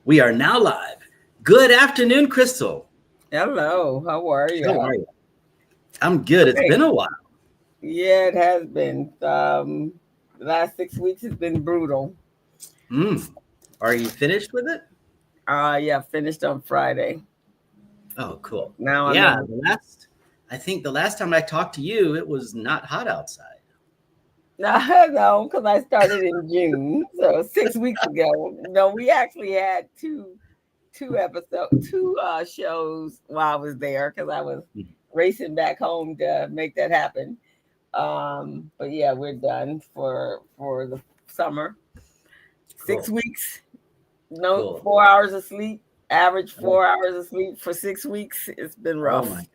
We are now live. Good afternoon, Crystal. Hello, how are How you? are you? I'm good. It's Great. been a while. Yeah, it has been. The last 6 weeks has been brutal. Mm. Are you finished with it? Yeah, finished on Friday. Oh, cool. Now I'm Yeah, in. I think the last time I talked to you, it was not hot outside. No, because I started in June, so 6 weeks ago. No, we actually had two shows while I was there because I was Mm. racing back home to make that happen. But yeah, we're done for the summer. six Cool. weeks No, Cool. 4 hours of sleep, average Oh, 4 hours of sleep for 6 weeks. It's been oh my rough. God.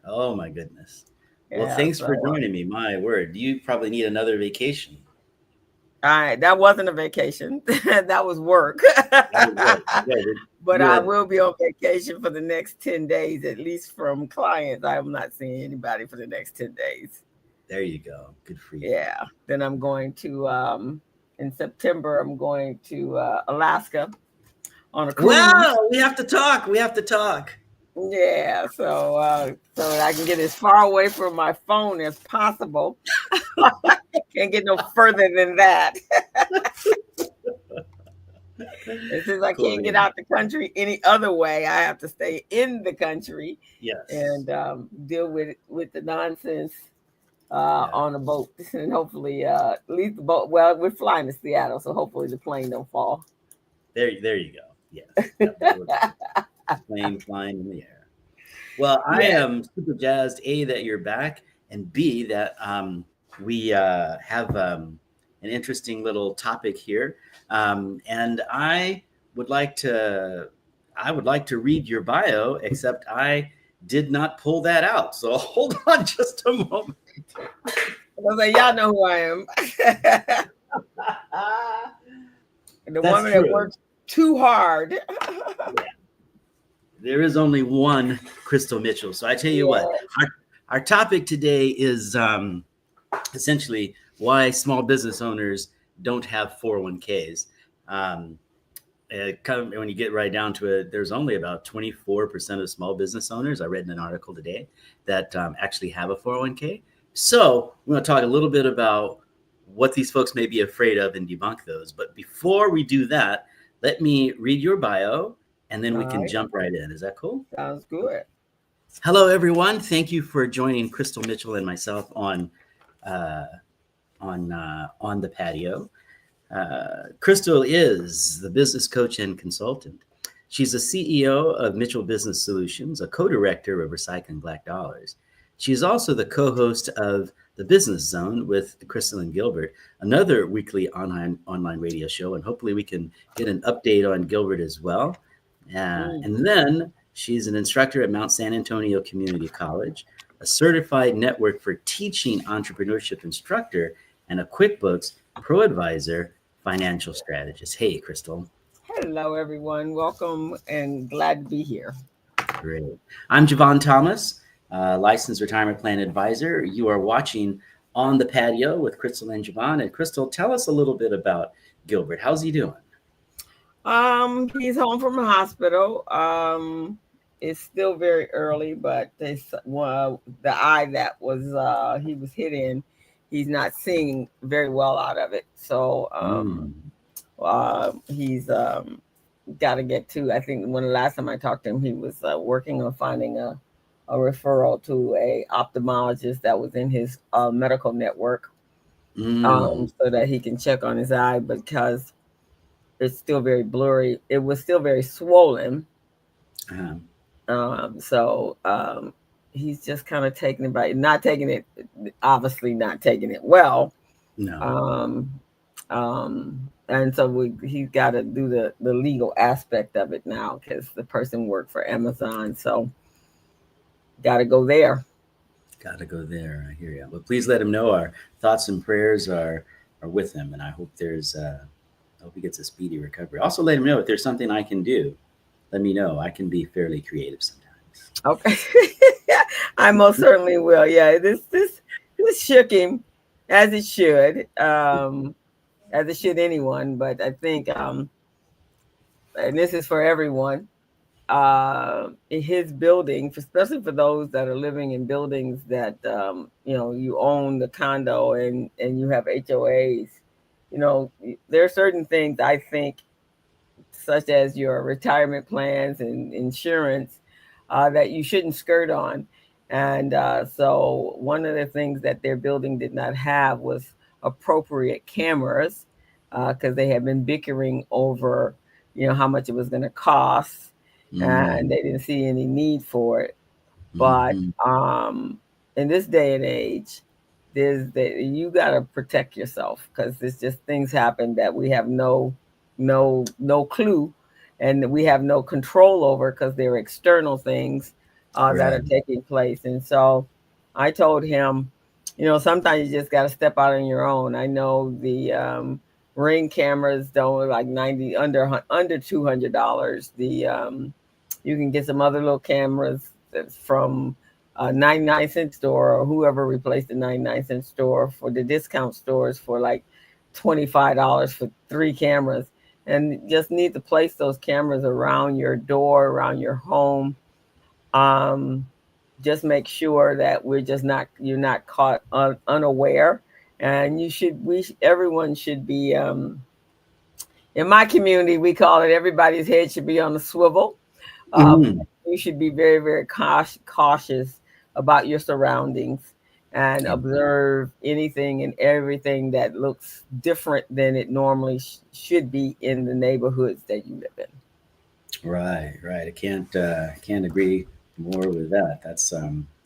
Oh my goodness. Well, Yeah, thanks for so joining me. My word. You probably need another vacation. I that wasn't a vacation. That was work. That was it. Yeah, But you I had will be on vacation for the next 10 days, at least from clients. I am not seeing anybody for the next 10 days. there you go. Good for you. Yeah. Then I'm going to in September I'm going to Alaska on a cruise. Well, we have to talk. We have to talk. Yeah, so I can get as far away from my phone as possible. Can't get no further than that. And since I Cool. can't get out the country any other way, I have to stay in the country Yes. and deal with the nonsense Yeah. on a boat. And hopefully, at least the boat. Well, we're flying to Seattle, so hopefully the plane don't fall. There you go. Yes, that would be plane flying in the air. Well, I Yeah. am super jazzed, A, that you're back, and B, that we have an interesting little topic here. And would like to, I would like to read your bio, except I did not pull that out. So hold on just a moment. I was like, y'all know who I am. The That's woman that true. works too hard. Yeah. There is only one Crystal Mitchell. So I tell you what, Yeah. our topic today is essentially why small business owners don't have 401ks. Um, when you get right down to it, there's only about 24% of small business owners, I read in an article today, that actually have a 401k. So we're going to talk a little bit about what these folks may be afraid of and debunk those. But before we do that, let me read your bio and then we All can right. jump right in. Is that cool? Sounds good. Hello, everyone. Thank you for joining Crystal Mitchell and myself uh, on the patio. Crystal is the business coach and consultant. She's the CEO of Mitchell Business Solutions, a co-director of Recycling Black Dollars. She is also the co-host of The Business Zone with Crystal and Gilbert, another weekly online radio show, and hopefully we can get an update on Gilbert as well. Mm. And then she's an instructor at Mount San Antonio Community College, a certified network for teaching entrepreneurship instructor, and a QuickBooks Pro Advisor financial strategist. Hey, Crystal. Hello, everyone. Welcome and glad to be here. Great. I'm Jevon Thomas, licensed retirement plan advisor. You are watching On the Patio with Crystal and Jevon. And Crystal, tell us a little bit about Gilbert. How's he doing? He's home from the hospital. It's still very early, but the eye that was he was hit in, he's not seeing very well out of it. So Mm. he's got to get to. I think when the last time I talked to him, he was working on finding a referral to a ophthalmologist that was in his medical network, Mm. so that he can check on his eye because it's still very blurry. It was still very swollen. Uh, So he's just kind of taking it by not taking it, obviously not taking it well. no. Um, and so he's got to do the legal aspect of it now because the person worked for Amazon. So got to go there. Got to go there. I hear you. But please let him know our thoughts and prayers are with him, and I hope I hope he gets a speedy recovery. Also, let him know if there's something I can do. Let me know. I can be fairly creative sometimes. Okay. I most certainly will. Yeah, this shook him as it should. As it should anyone. But I think and this is for everyone, in his building, especially for those that are living in buildings that you own the condo and you have HOAs. There are certain things I think, such as your retirement plans and insurance, that you shouldn't skirt on. And so, one of the things that their building did not have was appropriate cameras, because they had been bickering over, how much it was going to cost, and Mm, they didn't see any need for it. But mhm. in this day and age, you got to protect yourself, because it's just things happen that we have no clue, and we have no control over, because they're external things that are Right. taking place. And so I told him, sometimes you just got to step out on your own. I know the Ring cameras don't, like 90, under $200. The You can get some other little cameras that's from a 99-cent store, or whoever replaced the 99-cent store, for the discount stores, for like $25 for 3 cameras. And just need to place those cameras around your door, around your home. Um, just make sure that you're not caught unaware. And everyone should be, in my community, we call it, everybody's head should be on the swivel. uh, Mhm. you should be very, very cautious about your surroundings, and Yeah. observe anything and everything that looks different than it normally should be in the neighborhoods that you live in. Right, right. I can't agree more with that. That's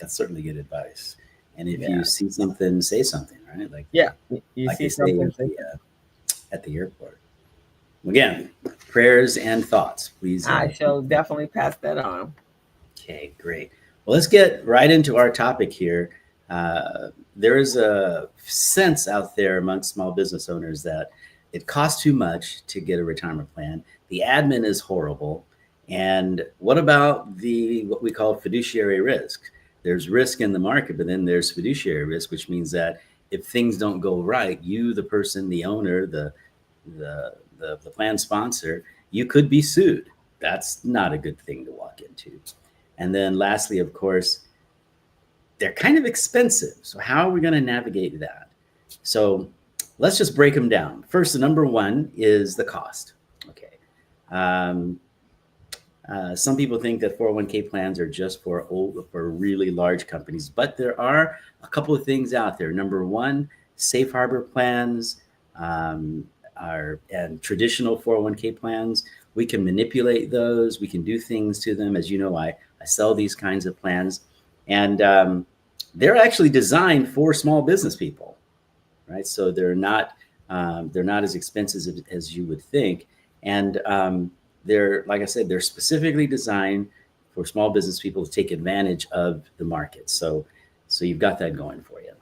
certainly good advice. And if Yeah, you see something, say something, right? yeah. You Like they see say something, at the airport. Again, prayers and thoughts, please. I shall definitely pass that on. Okay, great. Well, let's get right into our topic here. There is a sense out there amongst small business owners that it costs too much to get a retirement plan. The admin is horrible. And what about the what we call fiduciary risk? There's risk in the market, but then there's fiduciary risk, which means that if things don't go right, you, the person, the owner, the plan sponsor, you could be sued. That's not a good thing to walk into. And then lastly, of course, they're kind of expensive. So how are we going to navigate that? So let's just break them down. First, the number one is the cost. Okay. Um, some people think that 401k plans are just for really large companies, but there are a couple of things out there. Number one, safe harbor plans um, and traditional 401k plans. We can manipulate those. We can do things to them. As you know, I sell these kinds of plans, and they're actually designed for small business people, right? So they're not as expensive as you would think, and they're, like I said, they're specifically designed for small business people to take advantage of the market. So you've got that going for you.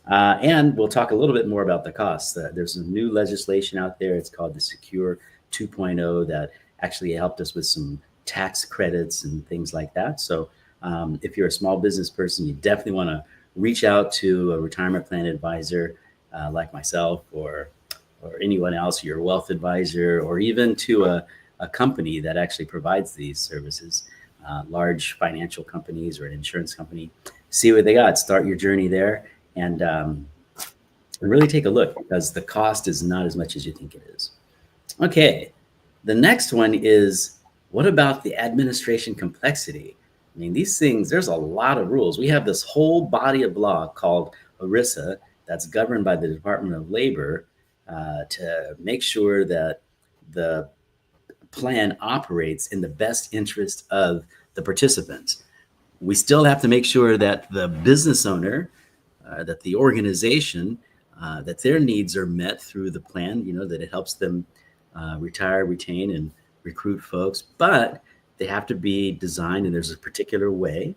And we'll talk a little bit more about the costs. There's some new legislation out there. It's called the Secure 2.0 that actually helped us with some tax credits and things like that. So if you're a small business person, you definitely want to reach out to a retirement plan advisor like myself, or anyone else, your wealth advisor, or even to a company that actually provides these services, large financial companies or an insurance company. See what they got. Start your journey there, and really take a look, because the cost is not as much as you think it is. Okay, the next one is, what about the administration complexity? I mean, these things, there's a lot of rules. We have this whole body of law called ERISA that's governed by the Department of Labor to make sure that the plan operates in the best interest of the participants. We still have to make sure that the business owner, that the organization, that their needs are met through the plan, that it helps them retire, retain, and recruit folks. But they have to be designed, and there's a particular way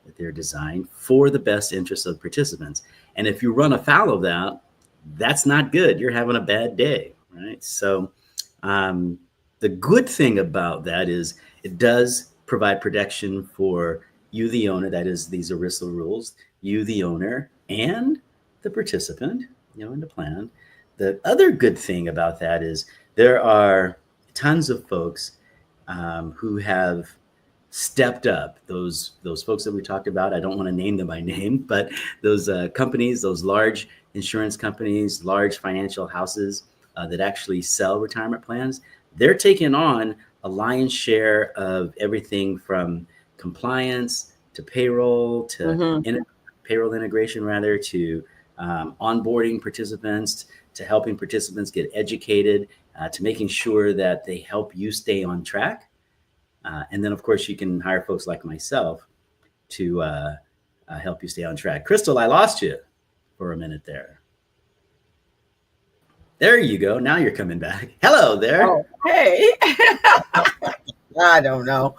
that they're designed for the best interest of participants. And if you run afoul of that, that's not good. You're having a bad day, right? So um, the good thing about that is it does provide protection for you, the owner. That is these ERISA rules. You, the owner, and the participant, in the plan. The other good thing about that is there are tons of folks who have stepped up. Those folks that we talked about, I don't want to name them by name, but those companies, those large insurance companies, large financial houses that actually sell retirement plans, they're taking on a lion's share of everything from compliance to payroll to Mm-hmm. payroll integration, rather, to onboarding participants, to helping participants get educated, to making sure that they help you stay on track. And then, of course, you can hire folks like myself to help you stay on track. Crystal, I lost you for a minute there. There you go. Now you're coming back. Hello there. Oh, hey. I don't know.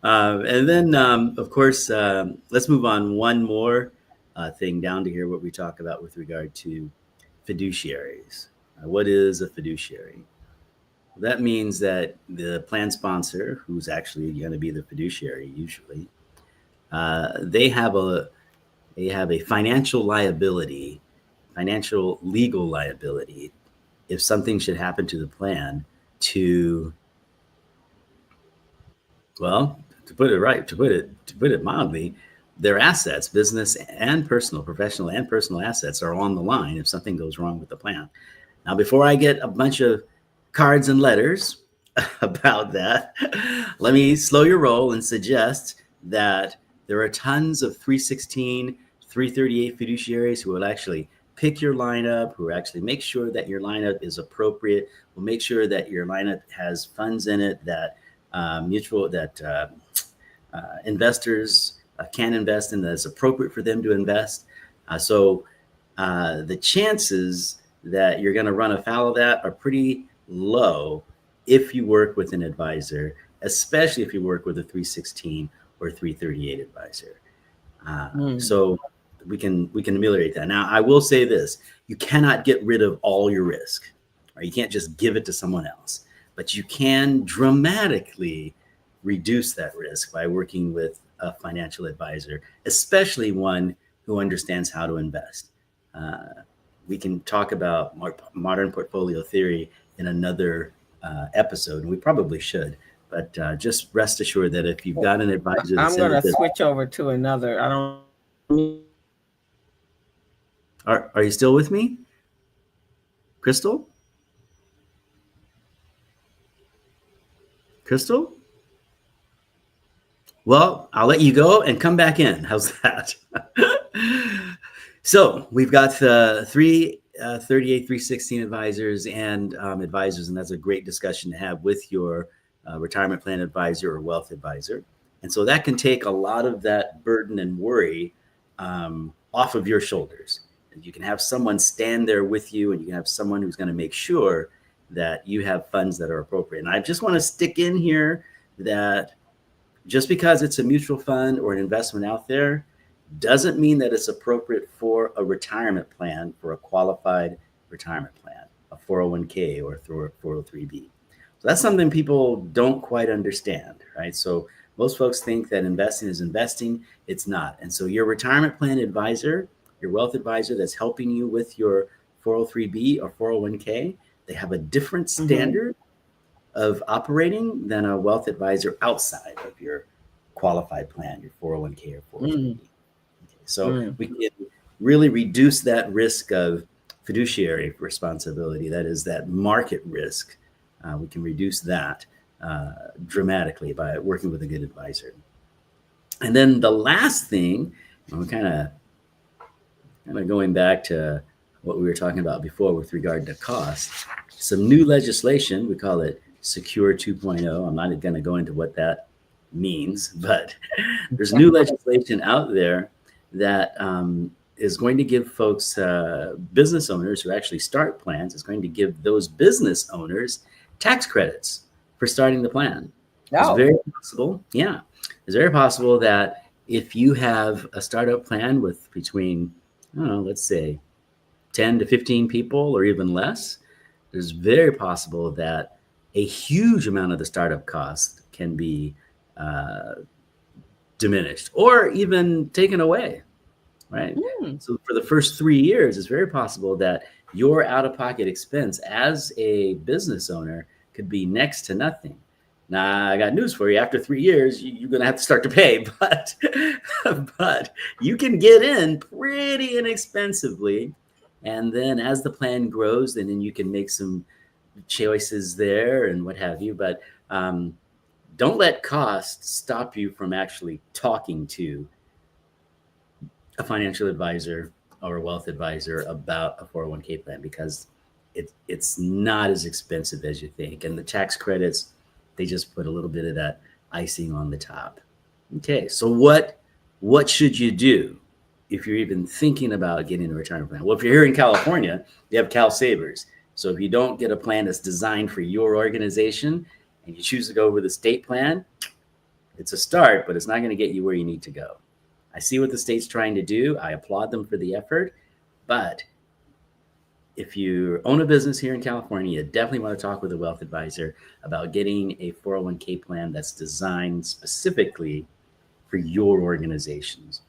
And then, of course, let's move on one more thing down to hear what we talk about with regard to fiduciaries. What is a fiduciary? That means that the plan sponsor, who's actually going to be the fiduciary usually, they have a financial liability, financial legal liability, if something should happen to the plan, to, well, to put it mildly, their assets, business and personal, professional and personal assets, are on the line if something goes wrong with the plan. Now, before I get a bunch of cards and letters about that, let me slow your roll and suggest that there are tons of 316, 338 fiduciaries who will actually pick your lineup, who actually make sure that your lineup is appropriate, will make sure that your lineup has funds in it that investors can invest in, that is appropriate for them to invest. So the chances that you're going to run afoul of that are pretty low if you work with an advisor, especially if you work with a 316 or 338 advisor. Mm. So we can ameliorate that. Now, I will say this: you cannot get rid of all your risk, or you can't just give it to someone else, but you can dramatically reduce that risk by working with a financial advisor, especially one who understands how to invest. Uh, we can talk about modern portfolio theory in another episode, and we probably should. But just rest assured that if you've got an advisor that's I'm in the gonna business, switch over to another. I don't. are you still with me, Crystal? Crystal? Well, I'll let you go and come back in. How's that? So we've got three 38, 316 advisors and advisors, and that's a great discussion to have with your retirement plan advisor or wealth advisor. And so that can take a lot of that burden and worry off of your shoulders. And you can have someone stand there with you, and you can have someone who's going to make sure that you have funds that are appropriate. And I just want to stick in here that just because it's a mutual fund or an investment out there doesn't mean that it's appropriate for a retirement plan, for a qualified retirement plan, a 401k or 403b. So that's something people don't quite understand, right? So most folks think that investing is investing. It's not. And so your retirement plan advisor, your wealth advisor that's helping you with your 403b or 401k, they have a different Mm-hmm. standard of operating than a wealth advisor outside of your qualified plan, your 401k or Mm. 403b. So Mm. we can really reduce that risk of fiduciary responsibility, that is, that market risk. We can reduce that dramatically by working with a good advisor. And then the last thing, I'm kind of going back to what we were talking about before with regard to cost. Some new legislation, we call it Secure 2.0. I'm not going to go into what that means, but there's new legislation out there that is going to give folks, business owners who actually start plans, is going to give those business owners tax credits for starting the plan. It's Oh. very possible, yeah, it's very possible that if you have a startup plan with between, I don't know, let's say 10 to 15 people or even less, it's very possible that a huge amount of the startup cost can be uh, diminished or even taken away, right? Mm. So for the first 3 years, it's very possible that your out of pocket expense as a business owner could be next to nothing. Now, I got news for you. After 3 years, you're going to have to start to pay, but but you can get in pretty inexpensively. And then as the plan grows, then you can make some choices there and what have you. But don't let cost stop you from actually talking to a financial advisor or a wealth advisor about a 401k plan, because it's not as expensive as you think. And the tax credits, they just put a little bit of that icing on the top. Okay, so what should you do if you're even thinking about getting a retirement plan? Well, if you're here in California, you have Cal Savers. So if you don't get a plan that's designed for your organization and you choose to go with a state plan, it's a start, but it's not going to get you where you need to go. I see what the state's trying to do. I applaud them for the effort. But if you own a business here in California, you definitely want to talk with a wealth advisor about getting a 401k plan that's designed specifically for your organizations,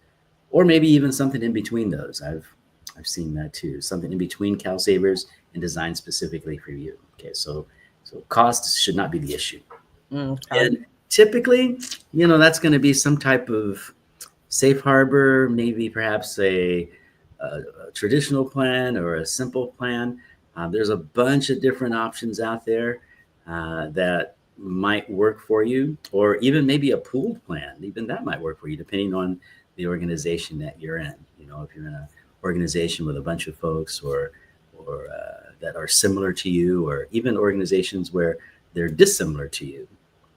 or maybe even something in between those. I've seen that too, something in between Cal Savers and designed specifically for you. Okay, so costs should not be the issue. And typically, that's going to be some type of safe harbor, maybe perhaps a traditional plan or a simple plan. There's a bunch of different options out there that might work for you, or even maybe a pooled plan. Even that might work for you, depending on the organization that you're in. If you're in an organization with a bunch of folks, or that are similar to you, or even organizations where they're dissimilar to you,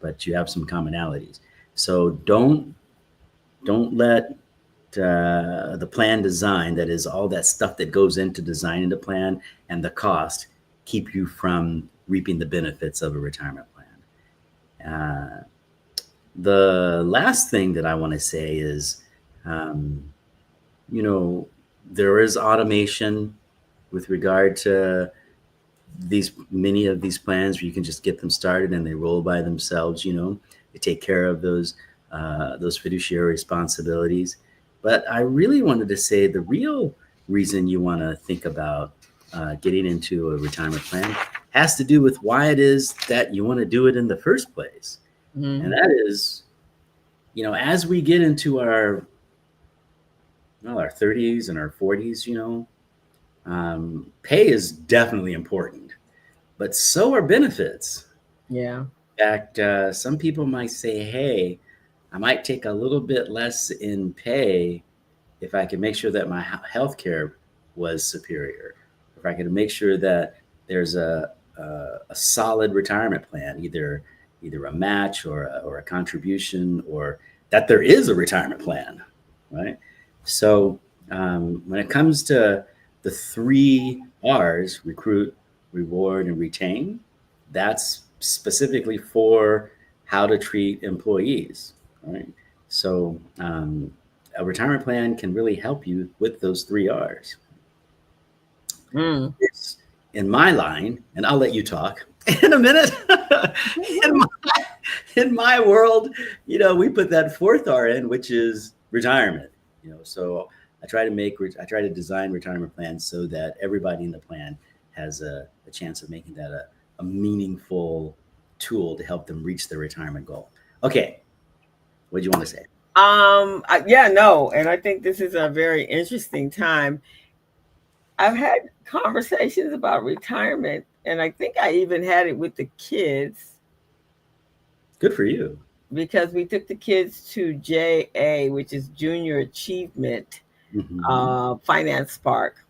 but you have some commonalities. So don't let the plan design, that is all that stuff that goes into designing the plan, and the cost, keep you from reaping the benefits of a retirement plan. The last thing that I want to say is, there is automation with regard to many of these plans, where you can just get them started and they roll by themselves. They take care of those fiduciary responsibilities. But I really wanted to say the real reason you want to think about getting into a retirement plan has to do with why it is that you want to do it in the first place. Mm-hmm. And that is, as we get into our 30s and our 40s, pay is definitely important, but so are benefits. Yeah. In fact, some people might say, hey, I might take a little bit less in pay if I can make sure that my health care was superior, if I can make sure that there's a solid retirement plan, either a match or a contribution, or that there is a retirement plan, right? So when it comes to the 3 R's, recruit, reward, and retain, that's specifically for how to treat employees, right? So a retirement plan can really help you with those 3 R's. It's in my line, and I'll let you talk in a minute. in my world, we put that 4th R in, which is retirement. So I try to design retirement plans so that everybody in the plan has a chance of making that a meaningful tool to help them reach their retirement goal. Okay, what do you want to say? And I think this is a very interesting time. I've had conversations about retirement, and I think I even had it with the kids. Good for you. Because we took the kids to JA, which is Junior Achievement Finance Park.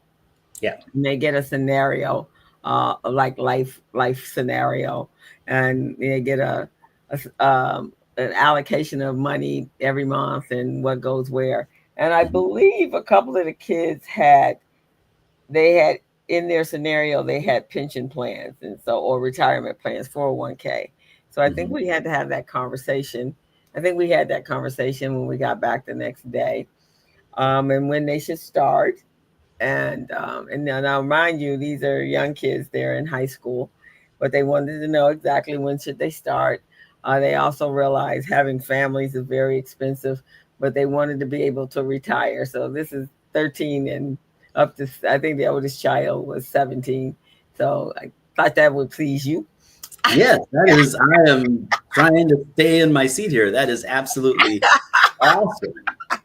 Yeah. And they get a scenario, like life scenario, and they get an allocation of money every month and what goes where. And I believe a couple of the kids had in their scenario, they had pension plans or retirement plans, 401k. So I think we had to have that conversation. I think we had that conversation when we got back the next day, and when they should start. And now, mind you, these are young kids; they're in high school, but they wanted to know exactly when should they start. They also realized having families is very expensive, but they wanted to be able to retire. So this is 13 and up to, I think the oldest child was 17. So I thought that would please you. Yes, that is. I am trying to stay in my seat here. That is absolutely awesome.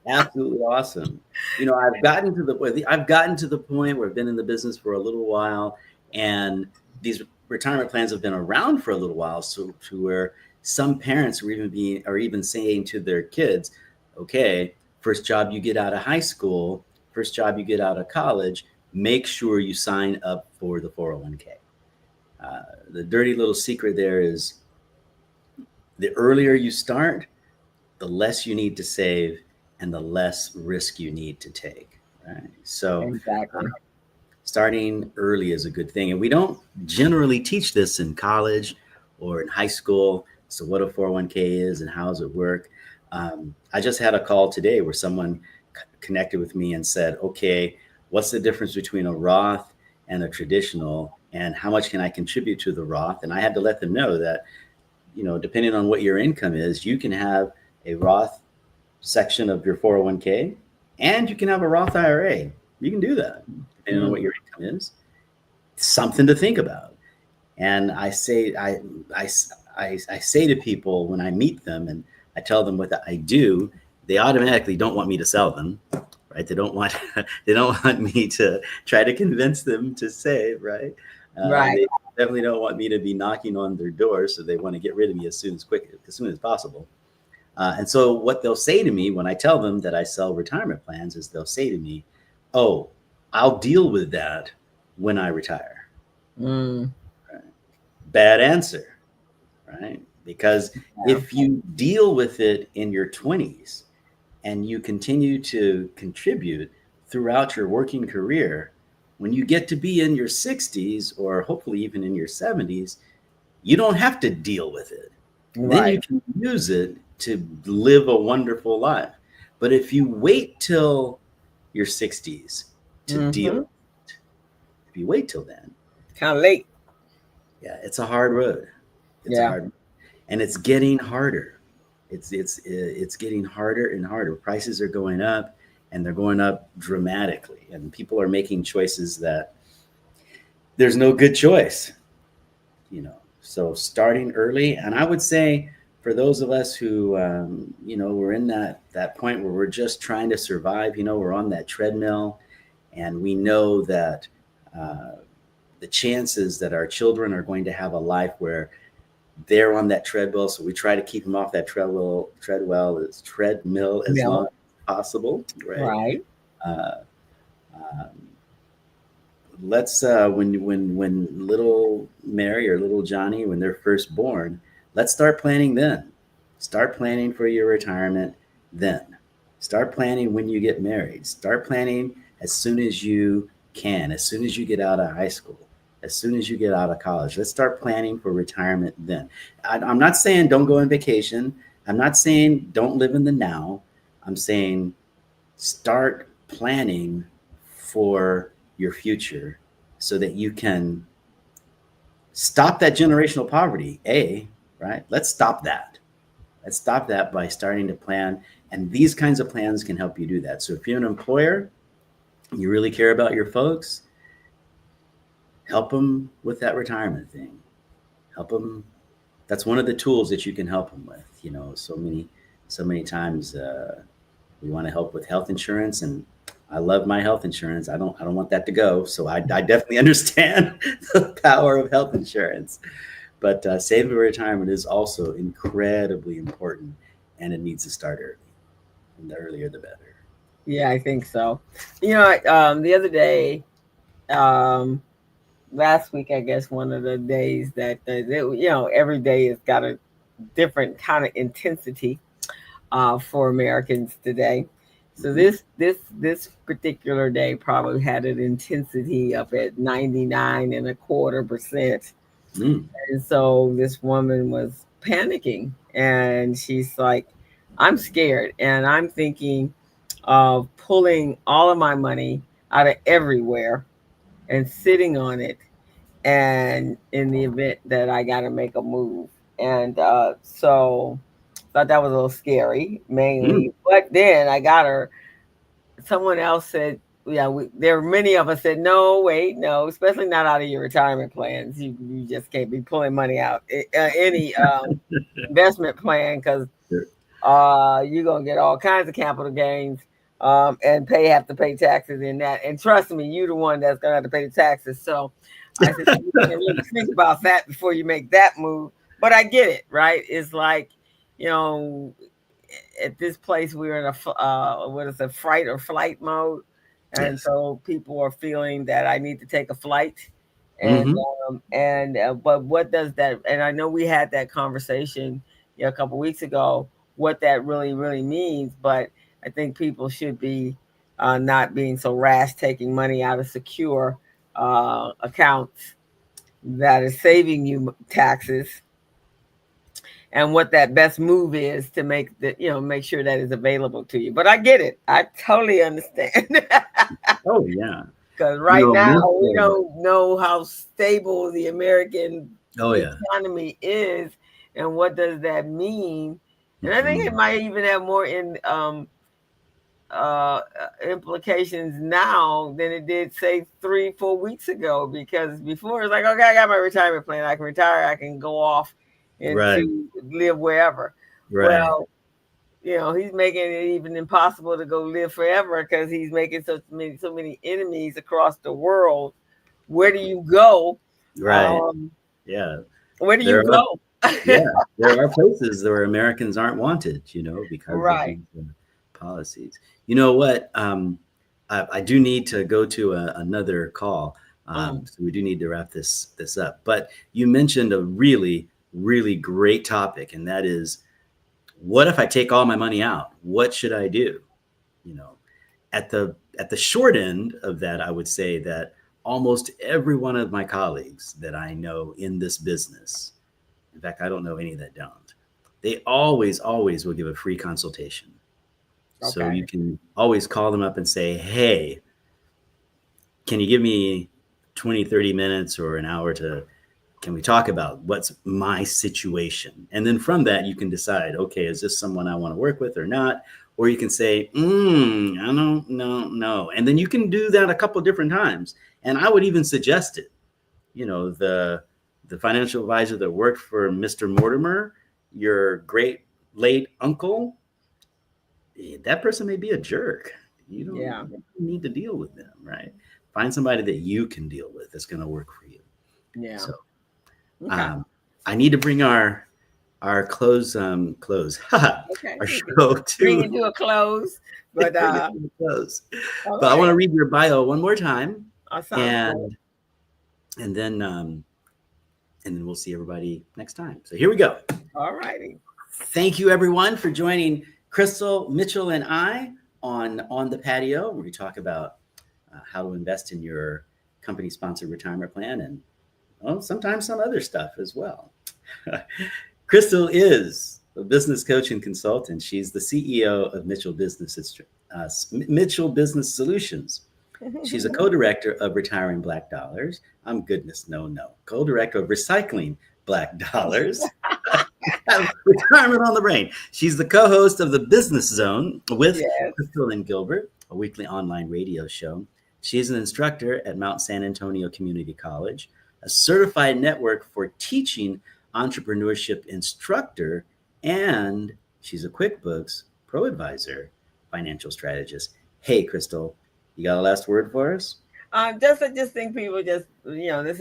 Absolutely awesome. I've gotten to the point where I've been in the business for a little while, and these retirement plans have been around for a little while. So to where some parents are even saying to their kids, okay, first job you get out of high school, first job you get out of college, make sure you sign up for the 401k. The dirty little secret there is the earlier you start, the less you need to save and the less risk you need to take. Right. So, Exactly. starting early is a good thing. And we don't generally teach this in college or in high school. So, what a 401k is and how does it work? I just had a call today where someone connected with me and said, okay, what's the difference between a Roth and a traditional? And how much can I contribute to the Roth? And I had to let them know that, depending on what your income is, you can have a Roth section of your 401k and you can have a Roth IRA. You can do that depending on what Mm. your income is. Something to think about. And I say to people when I meet them and I tell them what I do, they automatically don't want me to sell them, right? They don't want they don't want me to try to convince them to save, right? And Right. they definitely don't want me to be knocking on their door, so they want to get rid of me as soon as possible. And so what they'll say to me when I tell them that I sell retirement plans is they'll say to me, "Oh, I'll deal with that when I retire." Mm. Right? Bad answer, right? Because Yeah. if you deal with it in your 20s and you continue to contribute throughout your working career, when you get to be in your 60s or hopefully even in your 70s, you don't have to deal with it. Then you Right. can use it to live a wonderful life. But if you wait till your 60s to deal, Mm-hmm. if you wait till then, Kind of late. yeah, it's a hard road. It's a Yeah. hard, and it's getting harder. It's getting harder and harder. Prices are going up, and they're going up dramatically, and people are making choices that there's no good choice. So starting early, and I would say for those of us who we're in that point where we're just trying to survive, we're on that treadmill, and we know that uh, the chances that our children are going to have a life where they're on that treadmill, so we try to keep them off that treadmill as long Milk. as possible, right? Right. uh, um, let's when little Mary or little Johnny, when they're first born, let's start planning then. Start planning for your retirement then. Start planning when you get married. Start planning as soon as you can, as soon as you get out of high school, as soon as you get out of college. Let's start planning for retirement then. I'm not saying don't go on vacation. I'm not saying don't live in the now. I'm saying start planning for your future so that you can stop that generational poverty. Right? Let's stop that. Let's stop that by starting to plan. And these kinds of plans can help you do that. So if you're an employer, you really care about your folks, help them with that retirement thing. Help them. That's one of the tools that you can help them with. So many times we want to help with health insurance, and I love my health insurance. I don't want that to go. So I definitely understand the power of health insurance. But saving for retirement is also incredibly important, and it needs to start early. And the earlier, the better. Yeah, I think so. The other day, um, last week, I guess one of the days that every day has got a different kind of intensity for Americans today. So Mhm. this particular day probably had an intensity up at 99.25%. Mm. And so this woman was panicking and she's like, I'm scared. And I'm thinking of pulling all of my money out of everywhere and sitting on it. And in the event that I got to make a move. And so thought that was a little scary, Mm. mainly. But then I got her. Someone else said, there are many of us that no, wait, no, especially not out of your retirement plans. You just can't be pulling money out any investment plan because Sure. you're gonna get all kinds of capital gains and have to pay taxes in that. And trust me, you're the one that's gonna have to pay the taxes. So I said you can really think about that before you make that move. But I get it, right? It's like, you know, at this place we're in a what is it, fright or flight mode, and Yes. so people are feeling that I need to take a flight, and Hmm. but what does that? And I know we had that conversation, a couple weeks ago, what that really means, but I think people should be not being so rash taking money out of secure accounts that is saving you taxes, and what that best move is to make sure that is available to you. But I get it. I totally understand. Oh yeah. Because You right know, now most we don't know how stable the American oh yeah. economy is, and what does that mean. And I think it Mhm. might even have more uh, implications now than it did, say, 3-4 weeks ago. Because before it's like, okay, I got my retirement plan, I can retire, I can go off and Right. to live wherever. Right. Well, he's making it even impossible to go live forever because he's making so many enemies across the world. Where do you go? Right. Um, Yeah. where do There you are, go? yeah, there are places where Americans aren't wanted, because of Right. these policies. You know what? I do need to go to another call, Mm, so we do need to wrap this up. But you mentioned a really, really great topic, and that is, what if I take all my money out? What should I do? You know, at the short end of that, I would say that almost every one of my colleagues that I know in this business, in fact, I don't know any that don't, they always will give a free consultation. So okay. you can always call them up and say, hey, can you give me 20, 30 minutes or an hour can we talk about what's my situation? And then from that, you can decide, okay, is this someone I want to work with or not? Or you can say, I don't know, no. And then you can do that a couple of different times. And I would even suggest it. The financial advisor that worked for Mr. Mortimer, your great late uncle, that person may be a jerk. Yeah. You don't need to deal with them, right? Find somebody that you can deal with that's going to work for you. Yeah. So Okay. um, I need to bring our close Okay. our We can show bring to it to a close, but bring it to a close. all But I want right. to read your bio one more time, Sounds good. and and then um, and then we'll see everybody next time. So here we go. All righty. Thank you everyone for joining Crystal, Mitchell, and I on the patio, where we talk about how to invest in your company sponsored retirement plan, and sometimes some other stuff as well. Crystal is a business coach and consultant. She's the CEO of Mitchell Business Solutions. She's a co-director of Retiring Black Dollars. I'm goodness, no. Co-director of Recycling Black Dollars. Retirement on the Brain. She's the co-host of the Business Zone with Yes. Crystal and Gilbert, a weekly online radio show. She's an instructor at Mount San Antonio Community College, a certified network for teaching entrepreneurship instructor, and she's a QuickBooks Pro Advisor financial strategist. Hey, Crystal, you got a last word for us? I just think people this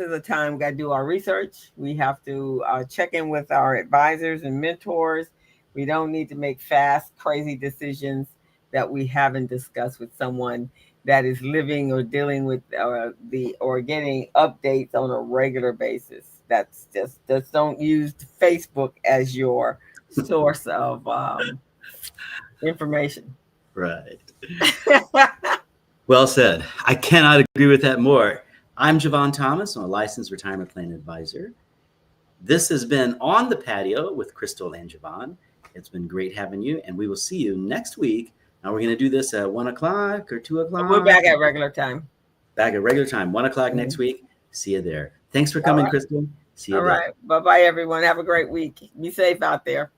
is a time we got to do our research. We have to check in with our advisors and mentors. We don't need to make fast, crazy decisions that we haven't discussed with someone that is living or dealing with or getting updates on a regular basis. That's just don't use Facebook as your source of information. Right. Well said. I cannot agree with that more. I'm Jevon Thomas. I'm a licensed retirement plan advisor. This has been On the Patio with Crystal and Jevon. It's been great having you, and we will see you next week. Now we're going to do this at 1 o'clock or 2 o'clock. We're back at regular time. Back at regular time, 1 o'clock next week. See you there. Thanks for coming, right. Crystal. See you All then. right. Bye-bye, everyone. Have a great week. Be safe out there.